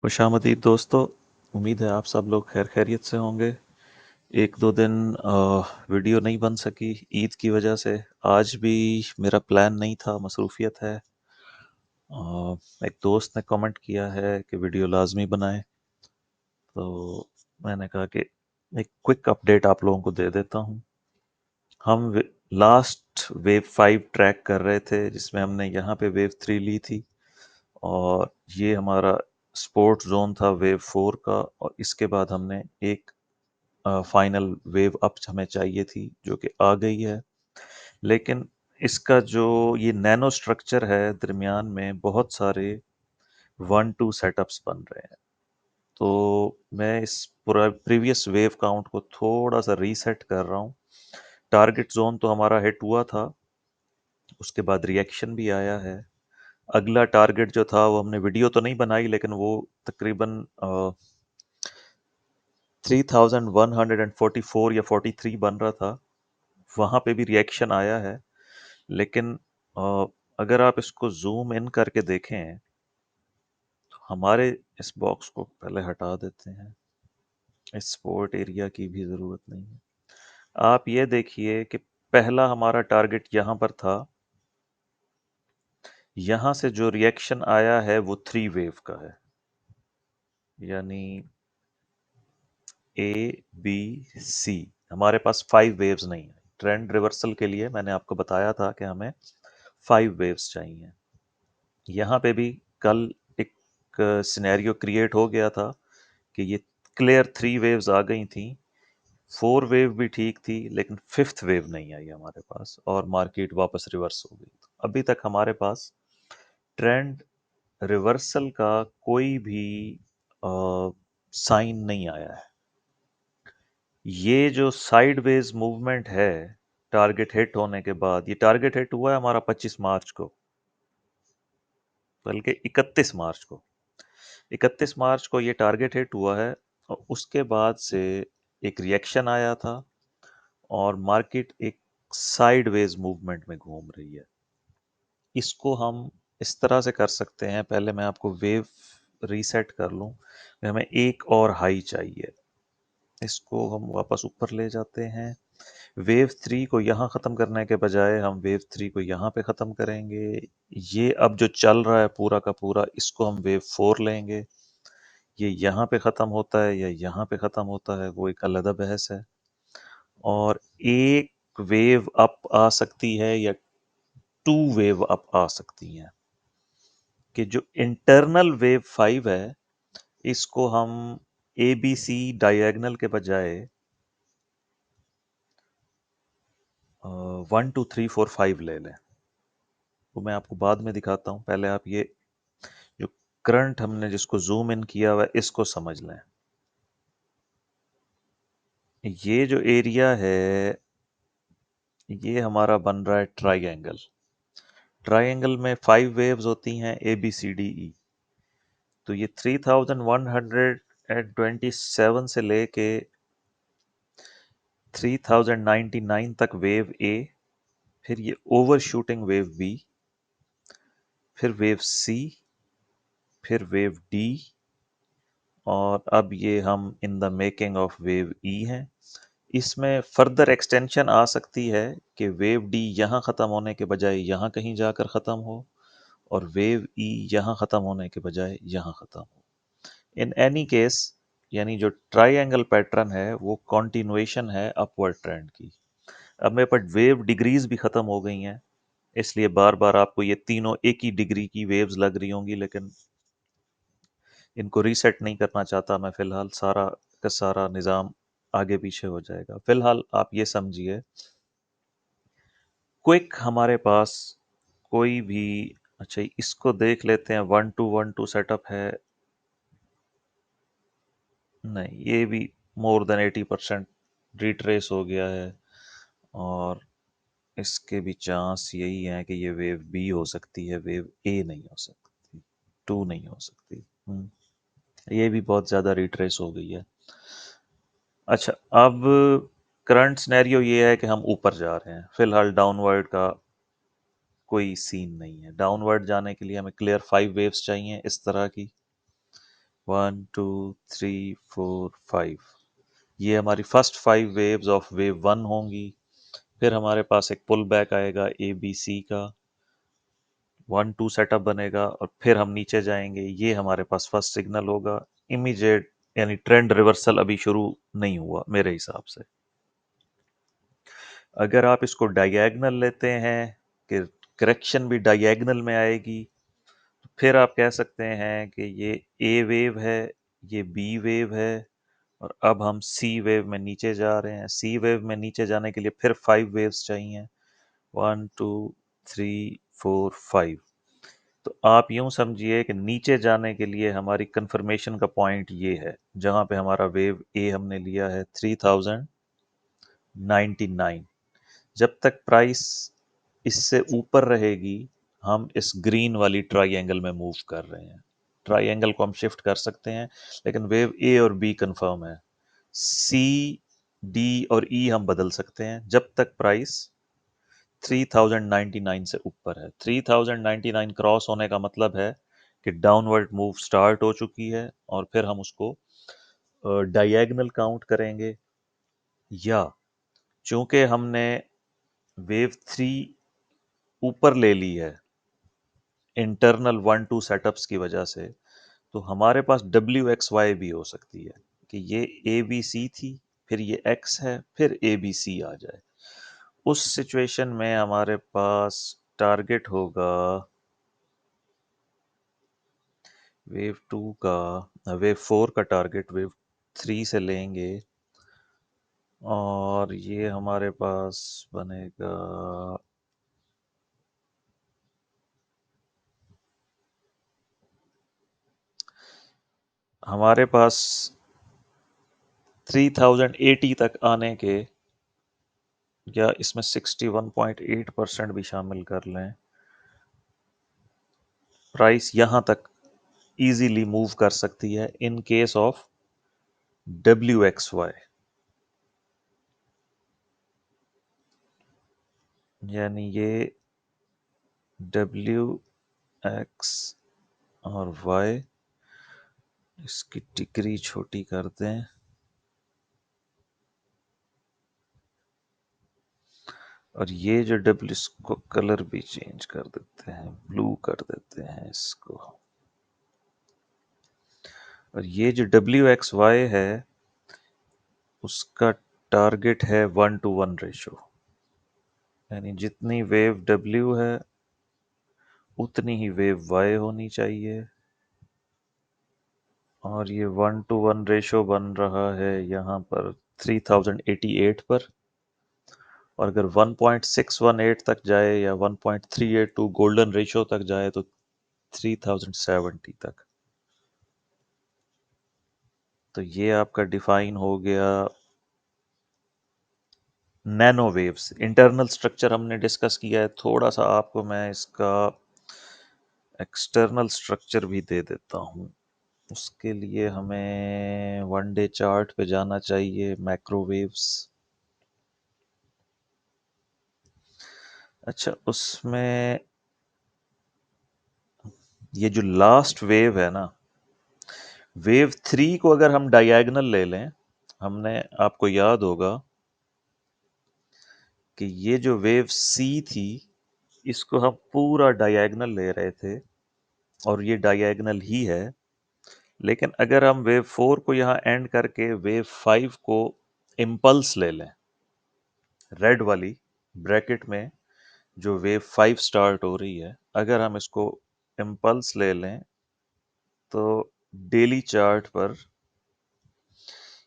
खुशामदीद दोस्तों। उम्मीद है आप सब लोग खैर खैरियत से होंगे। एक दो दिन वीडियो नहीं बन सकी ईद की वजह से। आज भी मेरा प्लान नहीं था, मसरूफियत है। एक दोस्त ने कमेंट किया है कि वीडियो लाजमी बनाएं, तो मैंने कहा कि एक क्विक अपडेट आप लोगों को दे देता हूं। हम लास्ट वेव 5 ट्रैक कर रहे थे, जिसमें हमने यहाँ पे वेव 3 ली थी, और ये हमारा स्पोर्ट जोन था वेव 4 का। और इसके बाद हमने एक फाइनल वेव अप हमें चाहिए थी, जो कि आ गई है। लेकिन इसका जो ये नैनो स्ट्रक्चर है, दरमियान में बहुत सारे 1-2 सेटअप्स बन रहे हैं। तो मैं इस पूरा प्रीवियस वेव काउंट को थोड़ा सा रीसेट कर रहा हूँ। टारगेट जोन तो हमारा हिट हुआ था, उसके बाद रिएक्शन भी आया है। अगला टारगेट जो था वो हमने वीडियो तो नहीं बनाई, लेकिन वो तकरीबन 3144 या 43 बन रहा था। वहाँ पे भी रिएक्शन आया है। लेकिन अ, अगर आप इसको जूम इन करके देखें तो हमारे इस बॉक्स को पहले हटा देते हैं। इस स्पोर्ट एरिया की भी ज़रूरत नहीं है। आप ये देखिए कि पहला हमारा टारगेट यहाँ पर था। यहाँ से जो रिएक्शन आया है वो 3 वेव का है, यानी ए बी सी। हमारे पास 5 वेव्स नहीं है। ट्रेंड रिवर्सल के लिए मैंने आपको बताया था कि हमें 5 वेव्स चाहिए। यहाँ पे भी कल एक सिनेरियो क्रिएट हो गया था कि ये क्लियर 3 वेव्स आ गई थी। 4 वेव भी ठीक थी, लेकिन 5th वेव नहीं आई हमारे पास, और मार्केट वापस रिवर्स हो गई। तो अभी तक हमारे पास ट्रेंड रिवर्सल का कोई भी साइन नहीं आया है। ये जो साइडवेज मूवमेंट है टारगेट हिट होने के बाद, ये टारगेट हिट हुआ है हमारा 25 मार्च को, बल्कि 31 मार्च को। 31 मार्च को ये टारगेट हिट हुआ है, और उसके बाद से एक रिएक्शन आया था, और मार्केट एक साइडवेज मूवमेंट में घूम रही है। इसको हम इस तरह से कर सकते हैं। पहले मैं आपको वेव रीसेट कर लूं। हमें एक और हाई चाहिए। इसको हम वापस ऊपर ले जाते हैं। वेव 3 को यहाँ ख़त्म करने के बजाय हम वेव 3 को यहाँ पे ख़त्म करेंगे। ये अब जो चल रहा है पूरा का पूरा, इसको हम वेव 4 लेंगे। ये यहाँ पे ख़त्म होता है या यहाँ पे ख़त्म होता है, वो एक अलग बहस है। और एक वेव अप आ सकती है या 2 वेव अप आ सकती हैं। कि जो इंटरनल वेव 5 है, इसको हम ए बी सी डायगोनल के बजाय 1 2 3 4 5 ले लें। वो मैं आपको बाद में दिखाता हूँ। पहले आप ये जो करंट हमने जिसको जूम इन किया हुआ है, इसको समझ लें। ये जो एरिया है, ये हमारा बन रहा है ट्राइंगल। ट्राइंगल में 5 वेव्स होती हैं, A B C D E. तो ये 3127 से लेके 3099 तक वेव ए, फिर ये ओवर शूटिंग वेव बी, फिर वेव सी, फिर वेव डी, और अब ये हम in the making of wave E हैं। इसमें फर्दर एक्सटेंशन आ सकती है कि वेव डी यहाँ ख़त्म होने के बजाय यहाँ कहीं जाकर ख़त्म हो, और वेव ई यहाँ ख़त्म होने के बजाय यहाँ ख़त्म हो। इन एनी केस, यानी जो ट्राइंगल पैटर्न है वो कॉन्टिन्यूएशन है अपवर्ड ट्रेंड की। अब मेरे पास वेव डिग्रीज भी ख़त्म हो गई हैं, इसलिए बार बार आपको ये तीनों एक ही डिग्री की वेव्स लग रही होंगी, लेकिन इनको रीसेट नहीं करना चाहता मैं फ़िलहाल। सारा का सारा निज़ाम आगे पीछे हो जाएगा। फ़िलहाल आप ये समझिए, क्विक हमारे पास कोई भी, अच्छा इसको देख लेते हैं। 1 2 1 2 सेटअप है। नहीं, ये भी मोर देन 80% रिट्रेस हो गया है, और इसके भी चांस यही हैं कि ये वेव बी हो सकती है, वेव ए नहीं हो सकती, 2 नहीं हो सकती। ये भी बहुत ज़्यादा रिट्रेस हो गई है। अच्छा, अब करंट सिनेरियो ये है कि हम ऊपर जा रहे हैं। फिलहाल डाउनवर्ड का कोई सीन नहीं है। डाउनवर्ड जाने के लिए हमें क्लियर 5 वेव्स चाहिए इस तरह की। 1 2 3 4 5, ये हमारी फर्स्ट 5 वेव्स ऑफ वेव 1 होंगी। फिर हमारे पास एक पुल बैक आएगा ए बी सी का, 1 2 सेटअप बनेगा और फिर हम नीचे जाएंगे। ये हमारे पास फर्स्ट सिग्नल होगा। इमीडिएट यानी ट्रेंड रिवर्सल अभी शुरू नहीं हुआ मेरे हिसाब से। अगर आप इसको डायगोनल लेते हैं कि करेक्शन भी डायगोनल में आएगी, तो फिर आप कह सकते हैं कि ये ए वेव है, ये बी वेव है, और अब हम सी वेव में नीचे जा रहे हैं। सी वेव में नीचे जाने के लिए फिर 5 वेव्स चाहिए, 1 2 3 4 5। तो आप यूं समझिए कि नीचे जाने के लिए हमारी कंफर्मेशन का पॉइंट ये है, जहां पे हमारा वेव ए हमने लिया है 3099। जब तक प्राइस इससे ऊपर रहेगी, हम इस ग्रीन वाली ट्राइंगल में मूव कर रहे हैं। ट्राइंगल को हम शिफ्ट कर सकते हैं, लेकिन वेव ए और बी कंफर्म है। सी, डी और ई हम बदल सकते हैं जब तक प्राइस 3099 से ऊपर है। 3099 क्रॉस होने का मतलब है कि डाउनवर्ड मूव स्टार्ट हो चुकी है, और फिर हम उसको डायगोनल काउंट करेंगे। या चूंकि हमने वेव 3 ऊपर ले ली है इंटरनल 1 2 सेटअप्स की वजह से, तो हमारे पास WXY भी हो सकती है कि ये ABC थी, फिर ये X है, फिर ABC आ जाए। उस सिचुएशन में हमारे पास टारगेट होगा वेव 2 का, वेव 4 का टारगेट वेव 3 से लेंगे, और ये हमारे पास बनेगा हमारे पास 3080 तक आने के, या इसमें 61.8% भी शामिल कर लें, प्राइस यहाँ तक इजीली मूव कर सकती है इन केस ऑफ WXY। यानी ये WX और Y, इसकी डिग्री छोटी कर दें, और ये जो डब्ल्यू, इसको कलर भी चेंज कर देते हैं, ब्लू कर देते हैं इसको। और ये जो WXY है, उसका टारगेट है 1:1 रेशो, यानी जितनी वेव W है उतनी ही वेव Y होनी चाहिए। और ये 1:1 रेशो बन रहा है यहाँ पर 3088 पर। और अगर 1.618 तक जाए या 1.382 गोल्डन रेशो तक जाए तो 3070 तक। तो ये आपका डिफाइन हो गया नैनो वेव्स। इंटरनल स्ट्रक्चर हमने डिस्कस किया है, थोड़ा सा आपको मैं इसका एक्सटर्नल स्ट्रक्चर भी दे देता हूँ। उसके लिए हमें वन डे चार्ट पे जाना चाहिए, मैक्रोवेव्स। अच्छा, उसमें ये जो लास्ट वेव है ना, वेव 3 को अगर हम डायगोनल ले लें, हमने, आपको याद होगा कि ये जो वेव सी थी, इसको हम पूरा डायगोनल ले रहे थे, और ये डायगोनल ही है। लेकिन अगर हम वेव 4 को यहाँ एंड करके वेव 5 को इम्पल्स ले लें, रेड वाली ब्रैकेट में जो वेव 5 स्टार्ट हो रही है, अगर हम इसको इम्पल्स ले लें, तो डेली चार्ट पर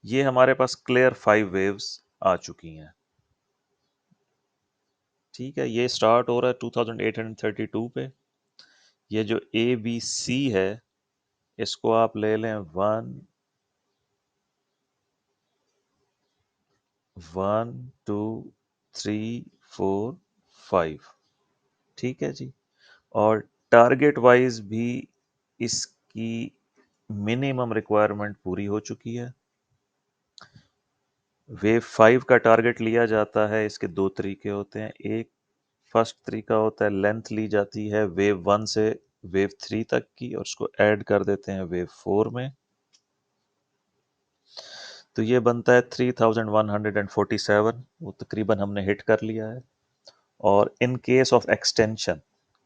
ये हमारे पास क्लियर 5 वेव्स आ चुकी हैं। ठीक है, ये स्टार्ट हो रहा है 2832 पे। ये जो ABC है, इसको आप ले लें 1 1 2 3 4 5। ठीक है जी। और टारगेट वाइज भी इसकी मिनिमम रिक्वायरमेंट पूरी हो चुकी है। वेव 5 का टारगेट लिया जाता है, इसके दो तरीके होते हैं। एक फर्स्ट तरीका होता है, लेंथ ली जाती है वेव 1 से वेव 3 तक की, और उसको ऐड कर देते हैं वेव 4 में। तो ये बनता है 3147, वो तकरीबन हमने हिट कर लिया है। और इन केस ऑफ एक्सटेंशन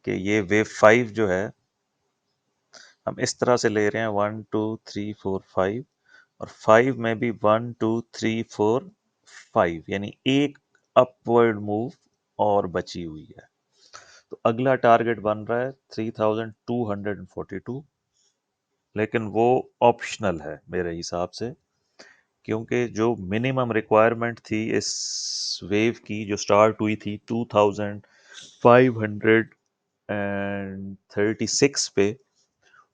कि ये वेव 5 जो है हम इस तरह से ले रहे हैं, 1 2 3 4 5, और 5 में भी 1 2 3 4 5, यानी एक अपवर्ड मूव और बची हुई है। तो अगला टारगेट बन रहा है 3242, लेकिन वो ऑप्शनल है मेरे हिसाब से, क्योंकि जो मिनिमम रिक्वायरमेंट थी इस वेव की जो स्टार्ट हुई थी 2536 पे,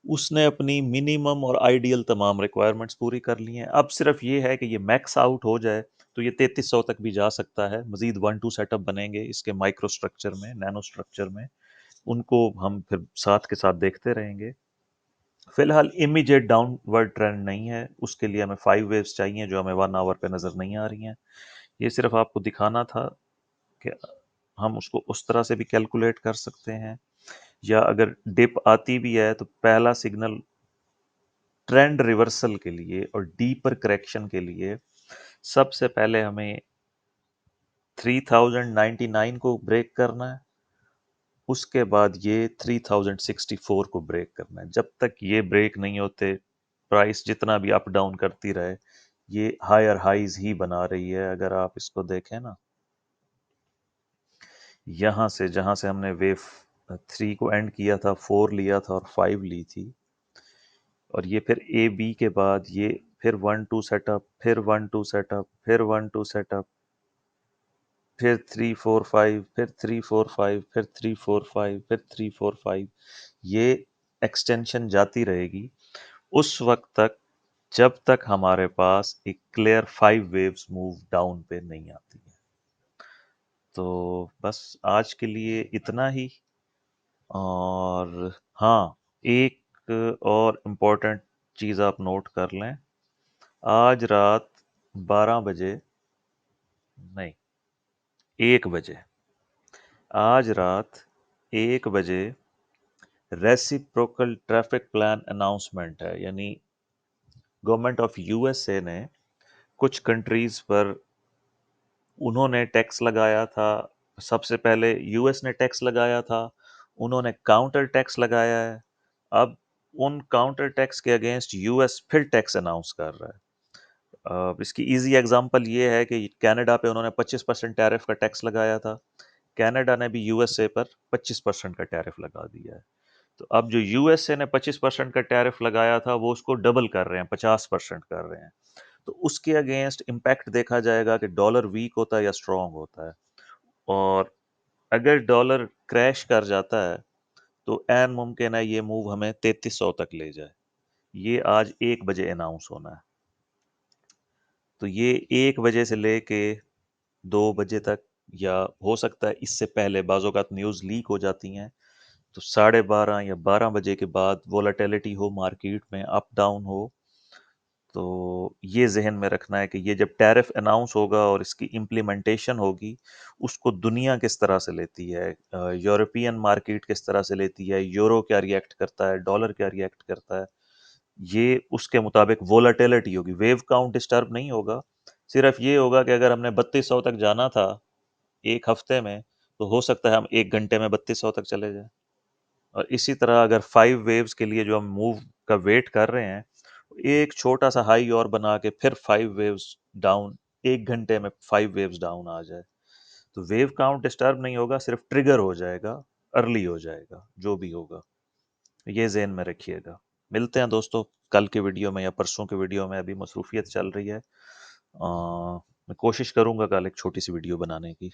उसने अपनी मिनिमम और आइडियल तमाम रिक्वायरमेंट्स पूरी कर ली हैं। अब सिर्फ ये है कि ये मैक्स आउट हो जाए तो ये 3300 तक भी जा सकता है। मजीद 1 2 सेटअप बनेंगे इसके माइक्रो स्ट्रक्चर में, नैनो स्ट्रक्चर में, उनको हम फिर साथ के साथ देखते रहेंगे। फिलहाल इमीडिएट डाउनवर्ड ट्रेंड नहीं है, उसके लिए हमें 5 वेव्स चाहिए जो हमें 1 आवर पे नज़र नहीं आ रही हैं। ये सिर्फ आपको दिखाना था कि हम उसको उस तरह से भी कैलकुलेट कर सकते हैं, या अगर डिप आती भी है तो पहला सिग्नल ट्रेंड रिवर्सल के लिए और डीपर करेक्शन के लिए सबसे पहले हमें 3099 को ब्रेक करना है, उसके बाद ये 3064 को ब्रेक करना है। जब तक ये ब्रेक नहीं होते, प्राइस जितना भी अप डाउन करती रहे, ये हायर हाइज ही बना रही है। अगर आप इसको देखें ना, यहाँ से जहाँ से हमने वेव 3 को एंड किया था, 4 लिया था और 5 ली थी, और ये फिर ए बी के बाद ये फिर 1 2 सेटअप, फिर 1 2 सेटअप, फिर 1 2 सेटअप, फिर 3 4 5, फिर 3 4 5, फिर 3 4 5, फिर 3 4 5, ये एक्सटेंशन जाती रहेगी उस वक्त तक जब तक हमारे पास एक क्लियर 5 वेव्स मूव डाउन पे नहीं आती है। तो बस आज के लिए इतना ही। और हाँ, एक और इम्पोर्टेंट चीज़ आप नोट कर लें, आज रात 12 बजे, नहीं, 1 बजे, आज रात 1 बजे रेसिप्रोकल ट्रैफिक प्लान अनाउंसमेंट है। यानी गवर्नमेंट ऑफ यूएसए ने कुछ कंट्रीज पर उन्होंने टैक्स लगाया था। सबसे पहले यूएस ने टैक्स लगाया था, उन्होंने काउंटर टैक्स लगाया है। अब उन काउंटर टैक्स के अगेंस्ट यूएस फिर टैक्स अनाउंस कर रहा है। इसकी इजी एग्जांपल ये है कि कनाडा पे उन्होंने 25% टैरिफ का टैक्स लगाया था, कनाडा ने भी यूएसए पर 25% का टैरिफ लगा दिया है। तो अब जो यूएसए ने 25% का टैरिफ लगाया था वो उसको डबल कर रहे हैं, 50% कर रहे हैं। तो उसके अगेंस्ट इम्पैक्ट देखा जाएगा कि डॉलर वीक होता है या स्ट्रांग होता है। और अगर डॉलर क्रैश कर जाता है तो ऐन मुमकिन है ये मूव हमें 3300 तक ले जाए। ये आज 1 बजे अनाउंस होना है। तो ये 1 बजे से लेके 2 बजे तक, या हो सकता है इससे पहले, बाज़ औक़ात न्यूज़ लीक हो जाती हैं, तो 12:30 या 12 बजे के बाद वोलेटिलिटी हो मार्केट में, अप डाउन हो, तो ये ज़हन में रखना है कि ये जब टैरिफ अनाउंस होगा और इसकी इम्प्लीमेंटेशन होगी, उसको दुनिया किस तरह से लेती है, यूरोपियन मार्केट किस तरह से लेती है, यूरो क्या रिएक्ट करता है, डॉलर क्या रिएक्ट करता है, ये उसके मुताबिक वोलेटिलिटी होगी। वेव काउंट डिस्टर्ब नहीं होगा, सिर्फ ये होगा कि अगर हमने 3200 तक जाना था एक हफ्ते में, तो हो सकता है हम 1 घंटे में 3200 तक चले जाएं। और इसी तरह अगर 5 वेव्स के लिए जो हम मूव का वेट कर रहे हैं, एक छोटा सा हाई और बना के फिर 5 वेव्स डाउन, 1 घंटे में 5 वेव्स डाउन आ जाए, तो वेव काउंट डिस्टर्ब नहीं होगा, सिर्फ ट्रिगर हो जाएगा, अर्ली हो जाएगा, जो भी होगा। ये ज़हन में रखिएगा। मिलते हैं दोस्तों कल के वीडियो में या परसों के वीडियो में। अभी मसरूफियत चल रही है, मैं कोशिश करूंगा कल एक छोटी सी वीडियो बनाने की।